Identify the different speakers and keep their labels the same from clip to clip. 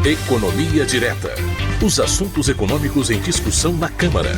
Speaker 1: Economia Direta. Os assuntos econômicos em discussão na Câmara.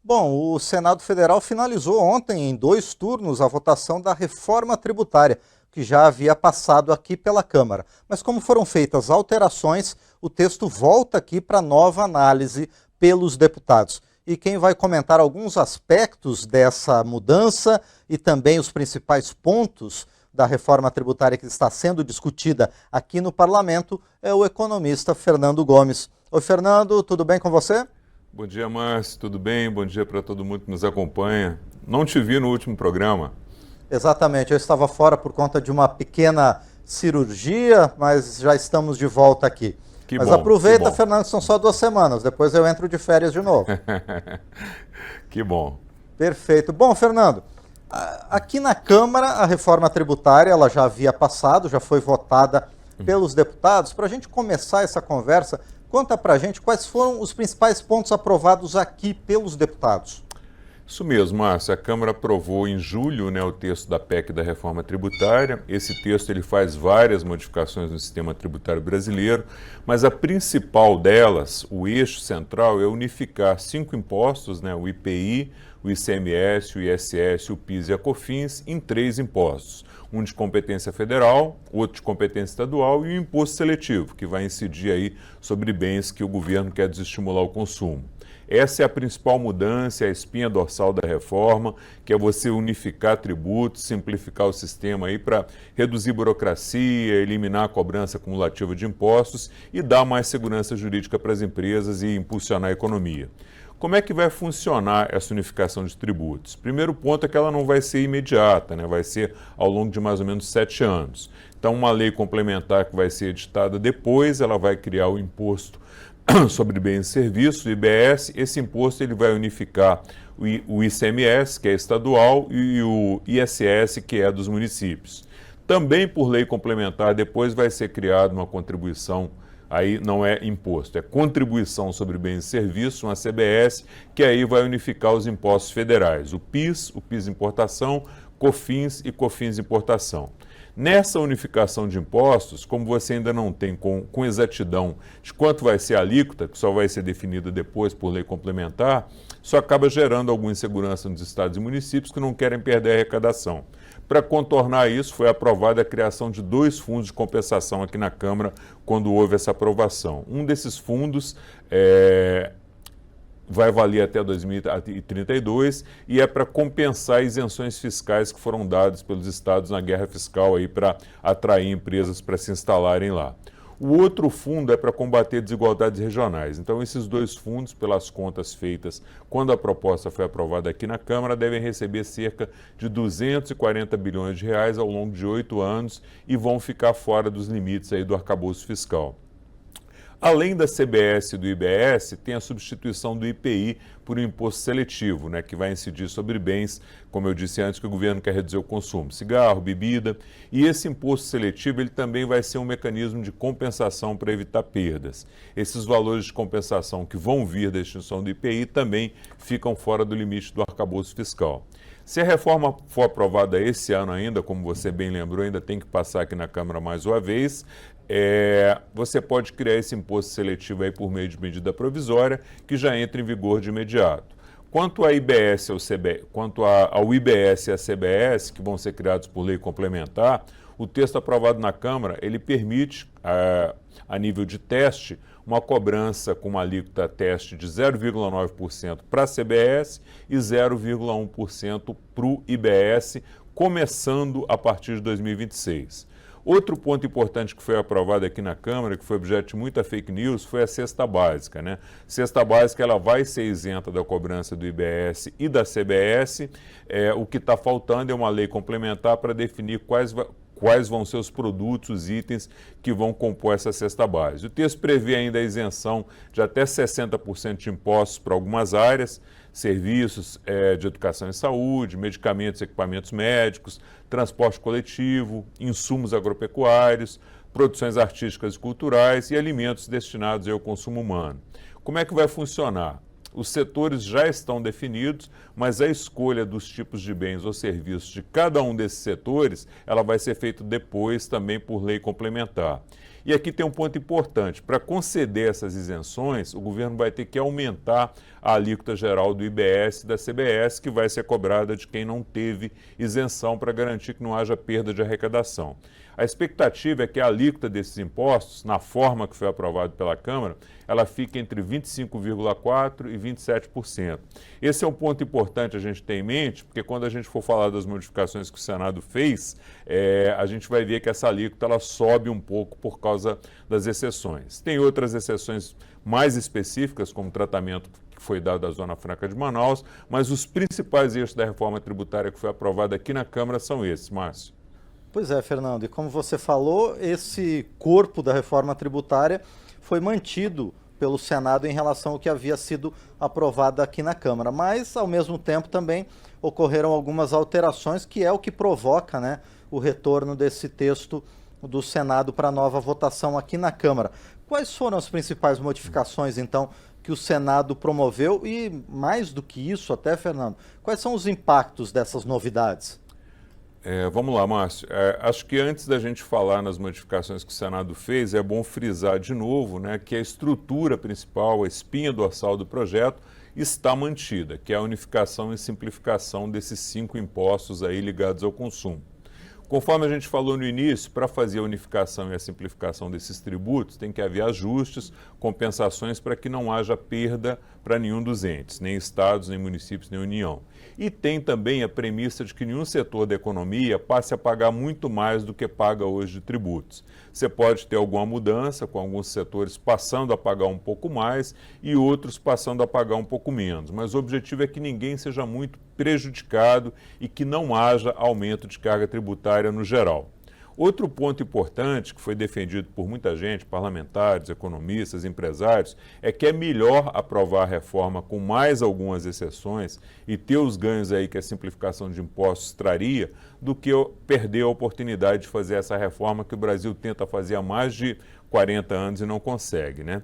Speaker 2: Bom, o Senado Federal finalizou ontem, em 2 turnos, a votação da reforma tributária, que já havia passado aqui pela Câmara. Mas como foram feitas alterações, o texto volta aqui para nova análise pelos deputados. E quem vai comentar alguns aspectos dessa mudança e também os principais pontos da reforma tributária que está sendo discutida aqui no Parlamento é o economista Fernando Gomes. Oi, Fernando, tudo bem com você?
Speaker 3: Bom dia, Márcio, tudo bem? Bom dia para todo mundo que nos acompanha. Não te vi no último programa.
Speaker 2: Exatamente, eu estava fora por conta de uma pequena cirurgia, mas já estamos de volta aqui. Mas bom, aproveita, Fernando, são só 2 semanas, depois eu entro de férias de novo.
Speaker 3: Que bom.
Speaker 2: Perfeito. Bom, Fernando, aqui na Câmara a reforma tributária ela já havia passado, já foi votada pelos deputados. Para a gente começar essa conversa, conta para a gente quais foram os principais pontos aprovados aqui pelos deputados.
Speaker 3: Isso mesmo, Márcio. A Câmara aprovou em julho, o texto da PEC da reforma tributária. Esse texto ele faz várias modificações no sistema tributário brasileiro, mas a principal delas, o eixo central, é unificar 5 impostos, o IPI, o ICMS, o ISS, o PIS e a COFINS, em 3 impostos. Um de competência federal, outro de competência estadual e o imposto seletivo, que vai incidir aí sobre bens que o governo quer desestimular o consumo. Essa é a principal mudança, a espinha dorsal da reforma, que é você unificar tributos, simplificar o sistema aí para reduzir burocracia, eliminar a cobrança acumulativa de impostos e dar mais segurança jurídica para as empresas e impulsionar a economia. Como é que vai funcionar essa unificação de tributos? Primeiro ponto é que ela não vai ser imediata, vai ser ao longo de mais ou menos 7 anos. Então, uma lei complementar que vai ser editada depois, ela vai criar o imposto sobre bens e serviços, o IBS. Esse imposto ele vai unificar o ICMS, que é estadual, e o ISS, que é dos municípios. Também por lei complementar, depois vai ser criada uma contribuição, aí não é imposto, é contribuição sobre bens e serviços, uma CBS, que aí vai unificar os impostos federais, o PIS importação, COFINS e COFINS importação. Nessa unificação de impostos, como você ainda não tem com exatidão de quanto vai ser a alíquota, que só vai ser definida depois por lei complementar, isso acaba gerando alguma insegurança nos estados e municípios que não querem perder a arrecadação. Para contornar isso, foi aprovada a criação de 2 fundos de compensação aqui na Câmara quando houve essa aprovação. Um desses fundos vai valer até 2032 e é para compensar isenções fiscais que foram dadas pelos estados na guerra fiscal aí para atrair empresas para se instalarem lá. O outro fundo é para combater desigualdades regionais. Então, esses 2 fundos, pelas contas feitas quando a proposta foi aprovada aqui na Câmara, devem receber cerca de 240 bilhões de reais ao longo de 8 anos e vão ficar fora dos limites aí do arcabouço fiscal. Além da CBS e do IBS, tem a substituição do IPI por um imposto seletivo, que vai incidir sobre bens, como eu disse antes, que o governo quer reduzir o consumo, cigarro, bebida. E esse imposto seletivo ele também vai ser um mecanismo de compensação para evitar perdas. Esses valores de compensação que vão vir da extinção do IPI também ficam fora do limite do arcabouço fiscal. Se a reforma for aprovada esse ano ainda, como você bem lembrou, ainda tem que passar aqui na Câmara mais uma vez, você pode criar esse imposto seletivo aí por meio de medida provisória, que já entra em vigor de imediato. Quanto ao IBS e à CBS, que vão ser criados por lei complementar, o texto aprovado na Câmara, ele permite, a nível de teste, uma cobrança com uma alíquota teste de 0,9% para a CBS e 0,1% para o IBS, começando a partir de 2026. Outro ponto importante que foi aprovado aqui na Câmara, que foi objeto de muita fake news, foi a cesta básica. Cesta básica ela vai ser isenta da cobrança do IBS e da CBS. O que está faltando é uma lei complementar para definir quais vão ser os produtos, os itens que vão compor essa cesta básica. O texto prevê ainda a isenção de até 60% de impostos para algumas áreas, serviços de educação e saúde, medicamentos e equipamentos médicos, transporte coletivo, insumos agropecuários, produções artísticas e culturais e alimentos destinados ao consumo humano. Como é que vai funcionar? Os setores já estão definidos, mas a escolha dos tipos de bens ou serviços de cada um desses setores, ela vai ser feita depois também por lei complementar. E aqui tem um ponto importante, para conceder essas isenções, o governo vai ter que aumentar a alíquota geral do IBS e da CBS, que vai ser cobrada de quem não teve isenção para garantir que não haja perda de arrecadação. A expectativa é que a alíquota desses impostos, na forma que foi aprovado pela Câmara, ela fique entre 25,4% e 27%. Esse é um ponto importante a gente ter em mente, porque quando a gente for falar das modificações que o Senado fez, a gente vai ver que essa alíquota ela sobe um pouco por causa das exceções. Tem outras exceções mais específicas, como o tratamento que foi dado à Zona Franca de Manaus, mas os principais eixos da reforma tributária que foi aprovada aqui na Câmara são esses, Márcio.
Speaker 2: Pois é, Fernando, e como você falou, esse corpo da reforma tributária foi mantido pelo Senado em relação ao que havia sido aprovado aqui na Câmara, mas ao mesmo tempo também ocorreram algumas alterações, que é o que provoca, né, o retorno desse texto do Senado para nova votação aqui na Câmara. Quais foram as principais modificações, então, que o Senado promoveu e, mais do que isso até, Fernando, quais são os impactos dessas novidades?
Speaker 3: Vamos lá, Márcio. Acho que antes da gente falar nas modificações que o Senado fez, é bom frisar de novo, né, que a estrutura principal, a espinha dorsal do projeto, está mantida, que é a unificação e simplificação desses 5 impostos aí ligados ao consumo. Conforme a gente falou no início, para fazer a unificação e a simplificação desses tributos, tem que haver ajustes, compensações para que não haja perda para nenhum dos entes, nem estados, nem municípios, nem União. E tem também a premissa de que nenhum setor da economia passe a pagar muito mais do que paga hoje de tributos. Você pode ter alguma mudança, com alguns setores passando a pagar um pouco mais e outros passando a pagar um pouco menos, mas o objetivo é que ninguém seja muito prejudicado e que não haja aumento de carga tributária no geral. Outro ponto importante que foi defendido por muita gente, parlamentares, economistas, empresários, é que é melhor aprovar a reforma com mais algumas exceções e ter os ganhos aí que a simplificação de impostos traria, do que perder a oportunidade de fazer essa reforma que o Brasil tenta fazer há mais de 40 anos e não consegue, né?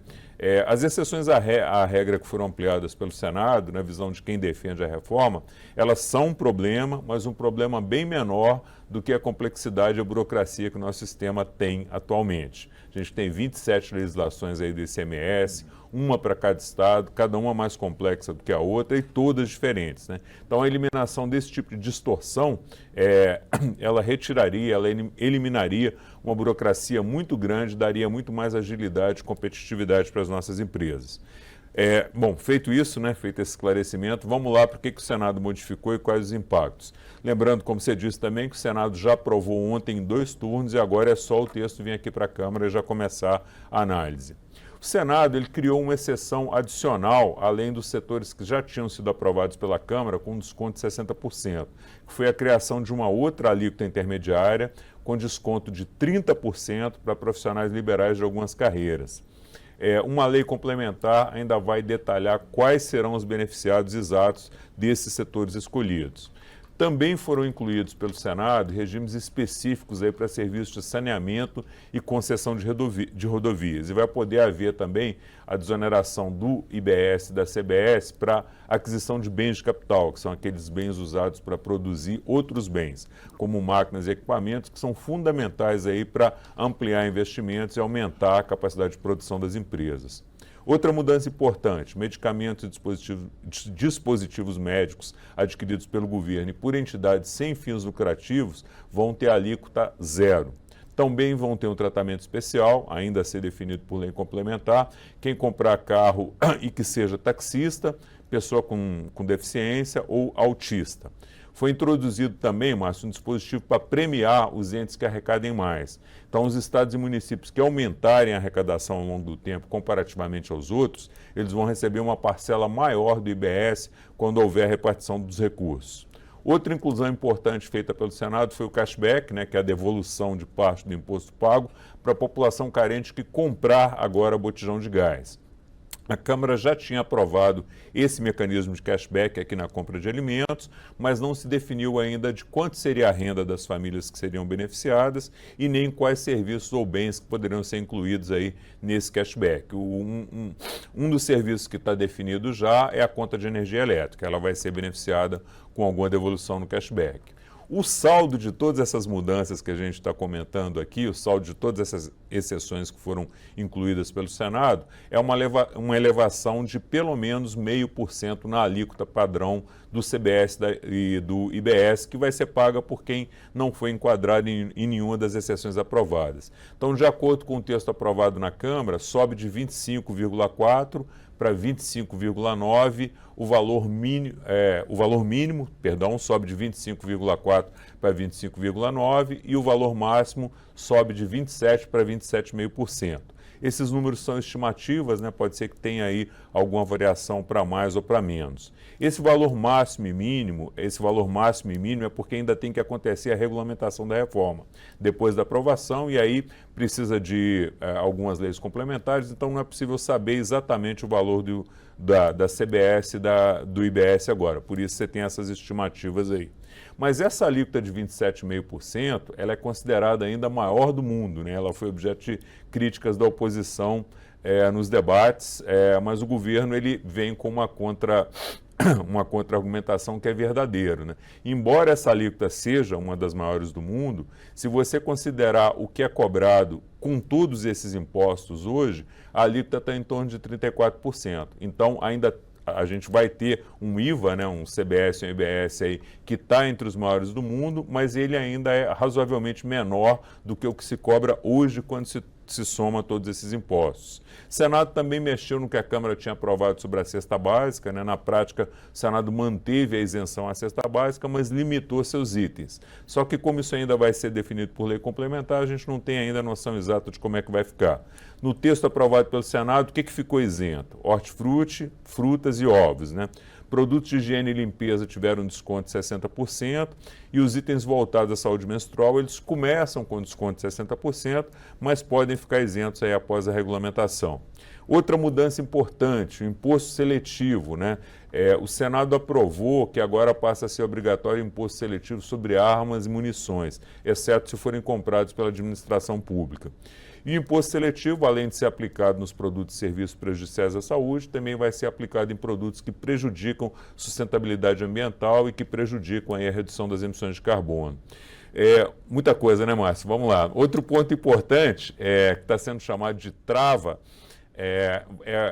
Speaker 3: As exceções à regra que foram ampliadas pelo Senado, na visão de quem defende a reforma, elas são um problema, mas um problema bem menor do que a complexidade e a burocracia que o nosso sistema tem atualmente. A gente tem 27 legislações aí do ICMS, uma para cada estado, cada uma mais complexa do que a outra e todas diferentes, né? Então a eliminação desse tipo de distorção, ela retiraria, ela eliminaria uma burocracia muito grande, daria muito mais agilidade e competitividade para as nossas empresas. Bom, feito isso, né, feito esse esclarecimento, vamos lá para o que o Senado modificou e quais os impactos. Lembrando, como você disse também, que o Senado já aprovou ontem em 2 turnos e agora é só o texto vir aqui para a Câmara e já começar a análise. O Senado ele criou uma exceção adicional, além dos setores que já tinham sido aprovados pela Câmara, com desconto de 60%, que foi a criação de uma outra alíquota intermediária, com desconto de 30% para profissionais liberais de algumas carreiras. Uma lei complementar ainda vai detalhar quais serão os beneficiados exatos desses setores escolhidos. Também foram incluídos pelo Senado regimes específicos para serviços de saneamento e concessão de rodovias. E vai poder haver também a desoneração do IBS e da CBS para aquisição de bens de capital, que são aqueles bens usados para produzir outros bens, como máquinas e equipamentos, que são fundamentais para ampliar investimentos e aumentar a capacidade de produção das empresas. Outra mudança importante, medicamentos e dispositivos médicos adquiridos pelo governo e por entidades sem fins lucrativos vão ter alíquota 0. Também vão ter um tratamento especial, ainda a ser definido por lei complementar, quem comprar carro e que seja taxista, pessoa com deficiência ou autista. Foi introduzido também, Márcio, um dispositivo para premiar os entes que arrecadem mais. Então, os estados e municípios que aumentarem a arrecadação ao longo do tempo, comparativamente aos outros, eles vão receber uma parcela maior do IBS quando houver repartição dos recursos. Outra inclusão importante feita pelo Senado foi o cashback, né, que é a devolução de parte do imposto pago para a população carente que comprar agora botijão de gás. A Câmara já tinha aprovado esse mecanismo de cashback aqui na compra de alimentos, mas não se definiu ainda de quanto seria a renda das famílias que seriam beneficiadas e nem quais serviços ou bens que poderiam ser incluídos aí nesse cashback. Um dos serviços que está definido já é a conta de energia elétrica. Ela vai ser beneficiada com alguma devolução no cashback. O saldo de todas essas mudanças que a gente está comentando aqui, o saldo de todas essas exceções que foram incluídas pelo Senado, é uma elevação de pelo menos 0,5% na alíquota padrão do CBS e do IBS, que vai ser paga por quem não foi enquadrado em nenhuma das exceções aprovadas. Então, de acordo com o texto aprovado na Câmara, sobe de 25,4% para 25,9%, o valor mínimo sobe de 25,4% para 25,9% e o valor máximo sobe de 27% para 27,5%. Esses números são estimativas, né? Pode ser que tenha aí alguma variação para mais ou para menos. Esse valor máximo e mínimo é porque ainda tem que acontecer a regulamentação da reforma, depois da aprovação, e aí precisa de algumas leis complementares, então não é possível saber exatamente o valor da CBS e do IBS agora, por isso você tem essas estimativas aí. Mas essa alíquota de 27,5%, ela é considerada ainda a maior do mundo, né? Ela foi objeto de críticas da oposição nos debates, mas o governo ele vem com uma contra-argumentação que é verdadeira, né? Embora essa alíquota seja uma das maiores do mundo, se você considerar o que é cobrado com todos esses impostos hoje, a alíquota está em torno de 34%. Então, ainda a gente vai ter um IVA, né, um CBS e um IBS aí, que está entre os maiores do mundo, mas ele ainda é razoavelmente menor do que o que se cobra hoje quando se soma todos esses impostos. O Senado também mexeu no que a Câmara tinha aprovado sobre a cesta básica, né? Na prática, o Senado manteve a isenção à cesta básica, mas limitou seus itens. Só que como isso ainda vai ser definido por lei complementar, a gente não tem ainda a noção exata de como é que vai ficar. No texto aprovado pelo Senado, o que ficou isento? Hortifruti, frutas e ovos, né? Produtos de higiene e limpeza tiveram desconto de 60% e os itens voltados à saúde menstrual, eles começam com desconto de 60%, mas podem ficar isentos aí após a regulamentação. Outra mudança importante, o imposto seletivo, né? O Senado aprovou que agora passa a ser obrigatório o imposto seletivo sobre armas e munições, exceto se forem comprados pela administração pública. E o imposto seletivo, além de ser aplicado nos produtos e serviços prejudiciais à saúde, também vai ser aplicado em produtos que prejudicam sustentabilidade ambiental e que prejudicam aí a redução das emissões de carbono. Muita coisa, né, Márcio? Vamos lá. Outro ponto importante, que está sendo chamado de trava, é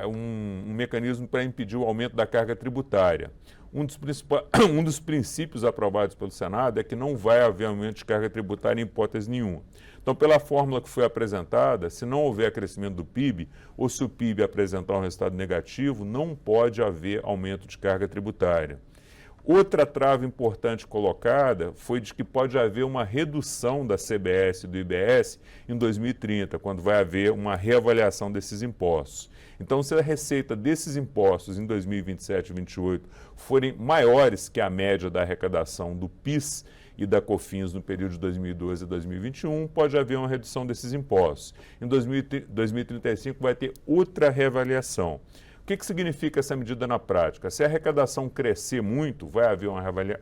Speaker 3: um mecanismo para impedir o aumento da carga tributária. Um dos princípios aprovados pelo Senado é que não vai haver aumento de carga tributária em hipótese nenhuma. Então, pela fórmula que foi apresentada, se não houver crescimento do PIB, ou se o PIB apresentar um resultado negativo, não pode haver aumento de carga tributária. Outra trava importante colocada foi de que pode haver uma redução da CBS e do IBS em 2030, quando vai haver uma reavaliação desses impostos. Então, se a receita desses impostos em 2027 e 2028 forem maiores que a média da arrecadação do PIS e da COFINS no período de 2012 a 2021, pode haver uma redução desses impostos. Em 2035 vai ter outra reavaliação. O que significa essa medida na prática? Se a arrecadação crescer muito, vai haver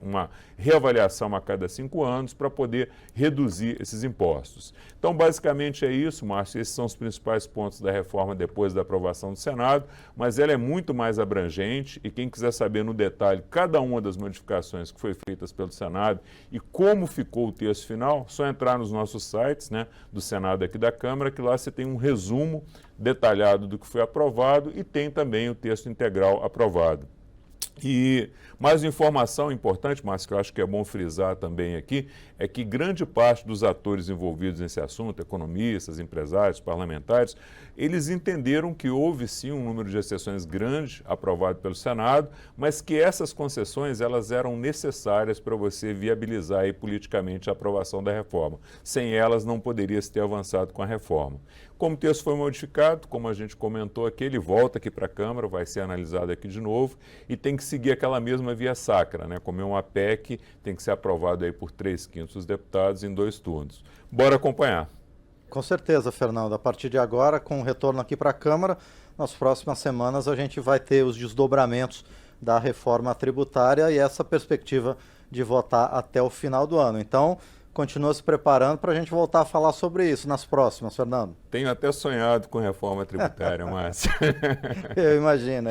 Speaker 3: uma reavaliação a cada 5 anos para poder reduzir esses impostos. Então, basicamente é isso, Márcio. Esses são os principais pontos da reforma depois da aprovação do Senado, mas ela é muito mais abrangente e quem quiser saber no detalhe cada uma das modificações que foi feitas pelo Senado e como ficou o texto final, só entrar nos nossos sites, né, do Senado aqui da Câmara, que lá você tem um resumo detalhado do que foi aprovado e tem também o texto integral aprovado. E mais uma informação importante, mas que eu acho que é bom frisar também aqui, é que grande parte dos atores envolvidos nesse assunto, economistas, empresários, parlamentares, eles entenderam que houve sim um número de exceções grande aprovado pelo Senado, mas que essas concessões elas eram necessárias para você viabilizar aí, politicamente a aprovação da reforma. Sem elas não poderia se ter avançado com a reforma. Como o texto foi modificado, como a gente comentou aqui, ele volta aqui para a Câmara, vai ser analisado aqui de novo e tem que seguir aquela mesma via sacra, né? Como é uma PEC, tem que ser aprovado aí por 3/5 dos deputados em 2 turnos. Bora acompanhar.
Speaker 2: Com certeza, Fernando. A partir de agora, com o retorno aqui para a Câmara, nas próximas semanas a gente vai ter os desdobramentos da reforma tributária e essa perspectiva de votar até o final do ano. Então, continua se preparando para a gente voltar a falar sobre isso nas próximas, Fernando.
Speaker 3: Tenho até sonhado com reforma tributária, Márcio.
Speaker 2: Eu imagino.